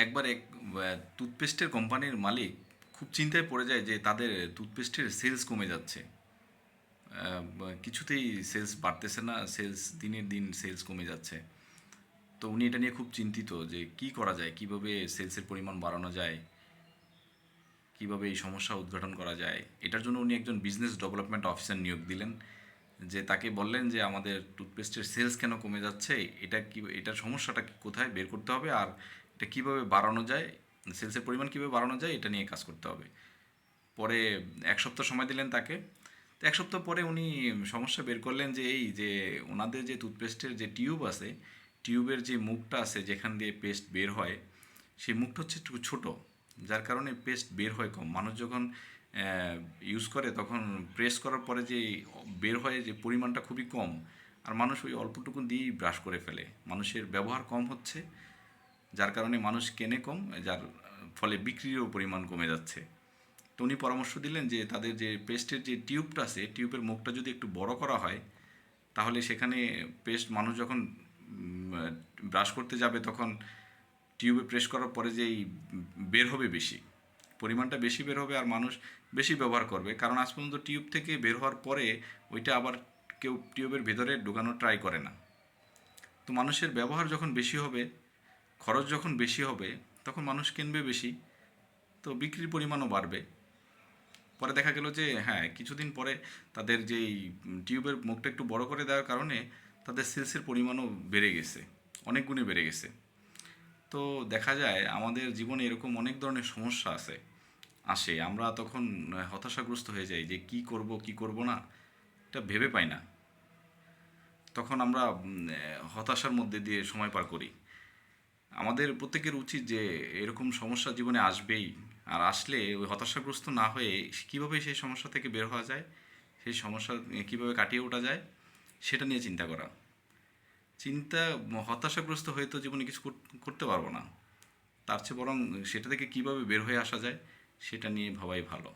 একবার এক টুথপেস্টের কোম্পানির মালিক খুব চিন্তায় পড়ে যায় যে তাদের টুথপেস্টের সেলস কমে যাচ্ছে। কিছুতেই সেলস বাড়তেছে না, সেলস দিনের দিন সেলস কমে যাচ্ছে। তো উনি এটা নিয়ে খুব চিন্তিত যে কি করা যায়, কিভাবে সেলসের পরিমাণ বাড়ানো যায়, কিভাবে এই সমস্যা উদ্ঘাটন করা যায়। এটার জন্য উনি একজন বিজনেস ডেভেলপমেন্ট অফিসার নিয়োগ দিলেন, যে তাকে বললেন যে আমাদের টুথপেস্টের সেলস কেন কমে যাচ্ছে, এটা কি, এটার সমস্যাটা কোথায় বের করতে হবে, আর এটা কিভাবে বাড়ানো যায়, সেলসের পরিমাণ কিভাবে বাড়ানো যায় এটা নিয়ে কাজ করতে হবে। পরে 1 সপ্তাহ সময় দিলেন তাকে। তো 1 সপ্তাহ পরে উনি সমস্যা বের করলেন যে এই যে ওনাদের যে টুথপেস্টের যে টিউব আছে, টিউবের যে মুখটা আছে যেখান দিয়ে পেস্ট বের হয়, সেই মুখটা হচ্ছে একটু ছোটো, যার কারণে পেস্ট বের হয় কম। মানুষ যখন ইউজ করে তখন প্রেস করার পরে যে বের হয় যে পরিমাণটা খুবই কম, আর মানুষ ওই অল্পটুকু দিয়েই ব্রাশ করে ফেলে। মানুষের ব্যবহার কম হচ্ছে, যার কারণে মানুষ কেনে কম, যার ফলে বিক্রিরও পরিমাণ কমে যাচ্ছে। তো উনি পরামর্শ দিলেন যে তাদের যে পেস্টের যে টিউবটা আছে, টিউবের মুখটা যদি একটু বড় করা হয়, তাহলে সেখানে পেস্ট মানুষ যখন ব্রাশ করতে যাবে তখন টিউবে প্রেস করার পরে যেই বের হবে বেশি, পরিমাণটা বেশি বের হবে, আর মানুষ বেশি ব্যবহার করবে। কারণ আজ পর্যন্ত টিউব থেকে বের হওয়ার পরে ওইটা আবার কেউ টিউবের ভেতরে ঢোকানোর ট্রাই করে না। তো মানুষের ব্যবহার যখন বেশি হবে, খরচ যখন বেশি হবে, তখন মানুষ কিনবে বেশি, তো বিক্রির পরিমাণও বাড়বে। পরে দেখা গেল যে হ্যাঁ, কিছুদিন পরে তাদের যেই টিউবের মুখটা একটু বড় করে দেওয়ার কারণে তাদের সেলসের পরিমাণও বেড়ে গেছে, অনেক গুণে বেড়ে গেছে। তো দেখা যায় আমাদের জীবনে এরকম অনেক ধরনের সমস্যা আসে, আমরা তখন হতাশাগ্রস্ত হয়ে যাই যে কি করব কি করব না, এটা ভেবে পাই না। তখন আমরা হতাশার মধ্যে দিয়ে সময় পার করি। আমাদের প্রত্যেকের উচিত যে এরকম সমস্যা জীবনে আসবেই, আর আসলে ওই হতাশাগ্রস্ত না হয়ে কীভাবে সেই সমস্যা থেকে বের হওয়া যায়, সেই সমস্যা কীভাবে কাটিয়ে ওঠা যায়, সেটা নিয়ে চিন্তা করা। চিন্তা হতাশাগ্রস্ত হয়ে তো জীবনে কিছু করতে পারবো না, তার চেয়ে বরং সেটা থেকে কীভাবে বের হয়ে আসা যায় সেটা নিয়ে ভাবাই ভালো।